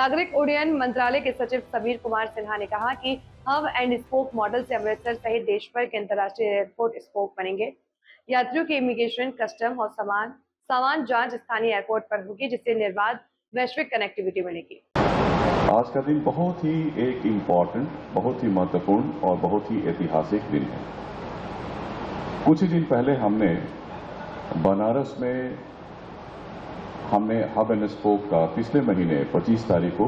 नागरिक उड्डयन मंत्रालय के सचिव समीर कुमार सिन्हा ने कहा कि हब एंड स्पोक मॉडल से अमृतसर सहित देश भर के अंतर्राष्ट्रीय एयरपोर्ट स्पोक बनेंगे। यात्रियों की इमिग्रेशन, कस्टम और सामान जांच स्थानीय एयरपोर्ट पर होगी, जिससे निर्बाध वैश्विक कनेक्टिविटी मिलेगी। आज का दिन बहुत ही एक इम्पॉर्टेंट, बहुत ही महत्वपूर्ण और बहुत ही ऐतिहासिक दिन है। कुछ ही दिन पहले हमने बनारस में हब एंड स्पोक का पिछले महीने 25 तारीख को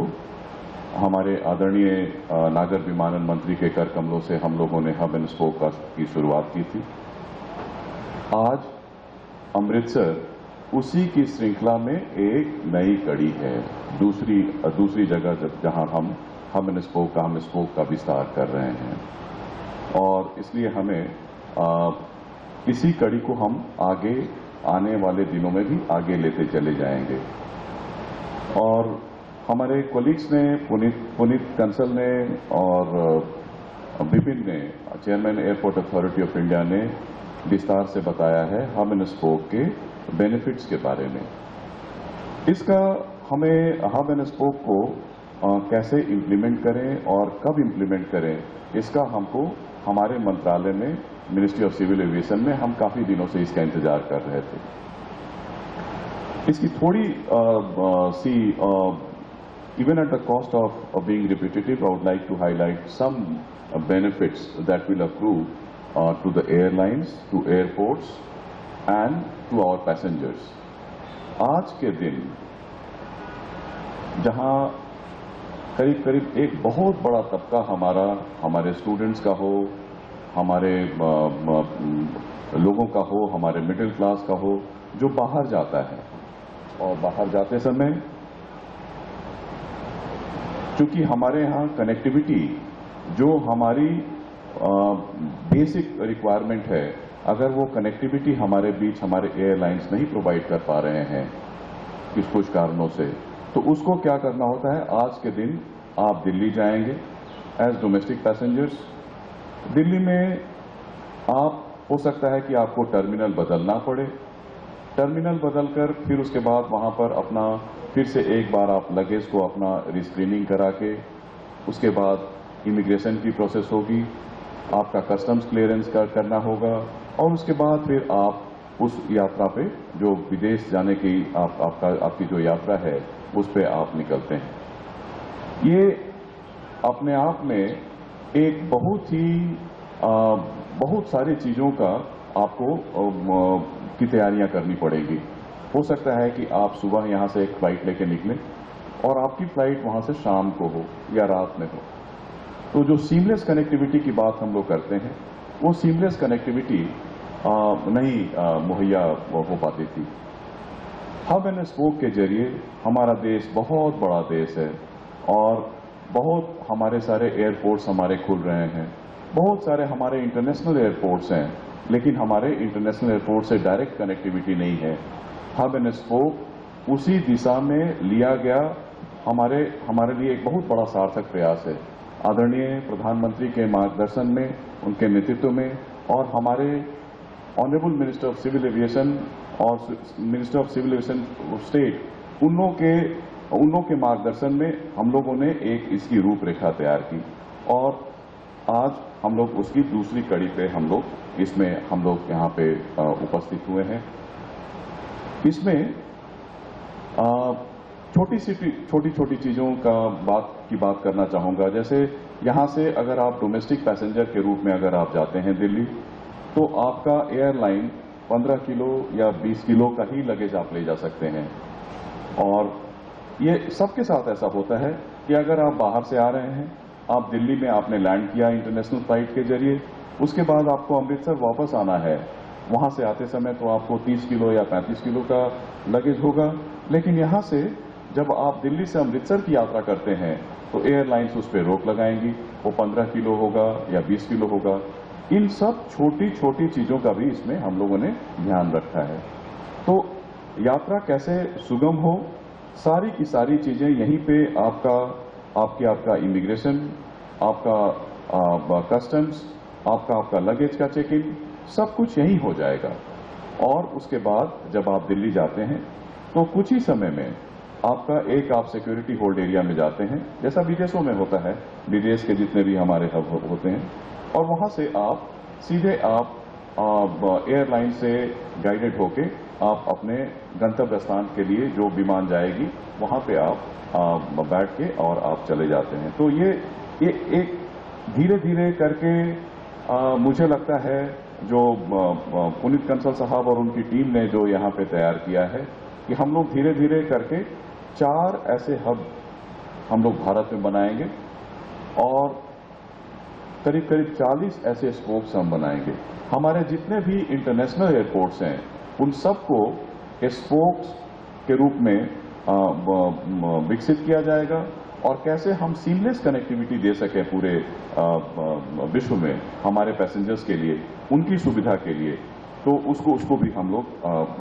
हमारे आदरणीय नागर विमानन मंत्री के कर कमलों से हम लोगों ने हब एंड स्पोक की शुरुआत की थी। आज अमृतसर उसी की श्रृंखला में एक नई कड़ी है, दूसरी जगह जहां हम हब एंड स्पोक का विस्तार कर रहे हैं और इसलिए हमें इसी कड़ी को हम आगे आने वाले दिनों में भी आगे लेते चले जाएंगे। और हमारे कोलीग्स ने, पुनीत कंसल ने और विपिन ने, chairman airport authority of India ने विस्तार से बताया है हब एंड स्पोक के बेनिफिट्स के बारे में। इसका हमें हब एंड स्पोक को कैसे इम्प्लीमेंट करें और कब इम्प्लीमेंट करें, इसका हमको हमारे मंत्रालय में, मिनिस्ट्री ऑफ सिविल एविएशन में हम काफी दिनों से इसका इंतजार कर रहे थे। इसकी थोड़ी even at the cost of being repetitive, I would like to highlight some benefits that will accrue to the airlines, to airports and to our passengers. आज के दिन जहां करीब एक बहुत बड़ा तबका हमारे स्टूडेंट्स का हो, हमारे लोगों का हो, हमारे मिडिल क्लास का हो, जो बाहर जाता है और बाहर जाते समय चूंकि हमारे यहाँ कनेक्टिविटी जो हमारी बेसिक रिक्वायरमेंट है, अगर वो कनेक्टिविटी हमारे बीच हमारे एयरलाइंस नहीं प्रोवाइड कर पा रहे हैं कुछ कारणों से, तो उसको क्या करना होता है। आज के दिन आप दिल्ली जाएंगे एज डोमेस्टिक पैसेंजर्स। दिल्ली में आप हो सकता है कि आपको टर्मिनल बदलना पड़े, टर्मिनल बदलकर फिर उसके बाद वहां पर अपना फिर से एक बार आप लगेज को अपना रिस्क्रीनिंग करा के, उसके बाद इमिग्रेशन की प्रोसेस होगी, आपका कस्टम्स क्लियरेंस करना होगा और उसके बाद फिर आप उस यात्रा पे जो विदेश जाने की आपकी जो यात्रा है उस पे आप निकलते हैं। ये अपने आप में एक बहुत सारी चीजों का आपको की तैयारियां करनी पड़ेगी। हो सकता है कि आप सुबह यहां से एक फ्लाइट लेके निकलें और आपकी फ्लाइट वहां से शाम को हो या रात में हो, तो जो सीमलेस कनेक्टिविटी की बात हम लोग करते हैं, वो सीमलेस कनेक्टिविटी नहीं मुहैया हो पाती थी। हब एंड स्पोक के जरिए हमारा देश बहुत बड़ा देश है और बहुत हमारे सारे एयरपोर्ट्स हमारे खुल रहे हैं, बहुत सारे हमारे इंटरनेशनल एयरपोर्ट्स हैं, लेकिन हमारे इंटरनेशनल एयरपोर्ट से डायरेक्ट कनेक्टिविटी नहीं है। हब एंड स्पोक उसी दिशा में लिया गया हमारे लिए एक बहुत बड़ा सार्थक प्रयास है। आदरणीय प्रधानमंत्री के मार्गदर्शन में, उनके नेतृत्व में और हमारे honourable minister of civil aviation और minister of civil aviation state, उन लोगों के मार्गदर्शन में हम लोगों ने एक इसकी रूपरेखा तैयार की और आज हम लोग उसकी दूसरी कड़ी पे हम लोग यहाँ पे उपस्थित हुए हैं। इसमें छोटी चीजों की बात करना चाहूंगा। जैसे यहां से अगर आप डोमेस्टिक पैसेंजर के रूप में अगर आप जाते हैं दिल्ली, तो आपका एयरलाइन 15 किलो या 20 किलो का ही लगेज आप ले जा सकते हैं। और ये सबके साथ ऐसा होता है कि अगर आप बाहर से आ रहे हैं, आप दिल्ली में आपने लैंड किया इंटरनेशनल फ्लाइट के जरिए, उसके बाद आपको अमृतसर वापस आना है, वहां से आते समय तो आपको 30 किलो या 35 किलो का लगेज होगा, लेकिन यहां से जब आप दिल्ली से अमृतसर की यात्रा करते हैं तो एयरलाइंस उस पर रोक लगाएंगी, वो 15 किलो होगा या 20 किलो होगा। इन सब छोटी चीजों का भी इसमें हम लोगों ने ध्यान रखा है। तो यात्रा कैसे सुगम हो, सारी की सारी चीजें यहीं पे आपका इमिग्रेशन, आपका कस्टम्स, आपका लगेज का चेक इन, सब कुछ यहीं हो जाएगा। और उसके बाद जब आप दिल्ली जाते हैं तो कुछ ही समय में आपका एक आप सिक्योरिटी होल्ड एरिया में जाते हैं, जैसा विदेशों में होता है, विदेश के जितने भी हमारे हब होते हैं, और वहां से आप सीधे आप एयरलाइन से गाइडेड होके आप अपने गंतव्य स्थान के लिए जो विमान जाएगी वहां पे आप बैठ के और आप चले जाते हैं। तो ये एक धीरे धीरे करके मुझे लगता है जो पुनीत कंसल साहब और उनकी टीम ने जो यहाँ पे तैयार किया है कि हम लोग धीरे धीरे करके 4 ऐसे हब हम लोग भारत में बनाएंगे और करीब करीब 40 ऐसे स्पोक्स हम बनाएंगे। हमारे जितने भी इंटरनेशनल एयरपोर्ट्स हैं उन सबको स्पोक्स के रूप में विकसित किया जाएगा और कैसे हम सीमलेस कनेक्टिविटी दे सकें पूरे विश्व में हमारे पैसेंजर्स के लिए, उनकी सुविधा के लिए, तो उसको भी हम लोग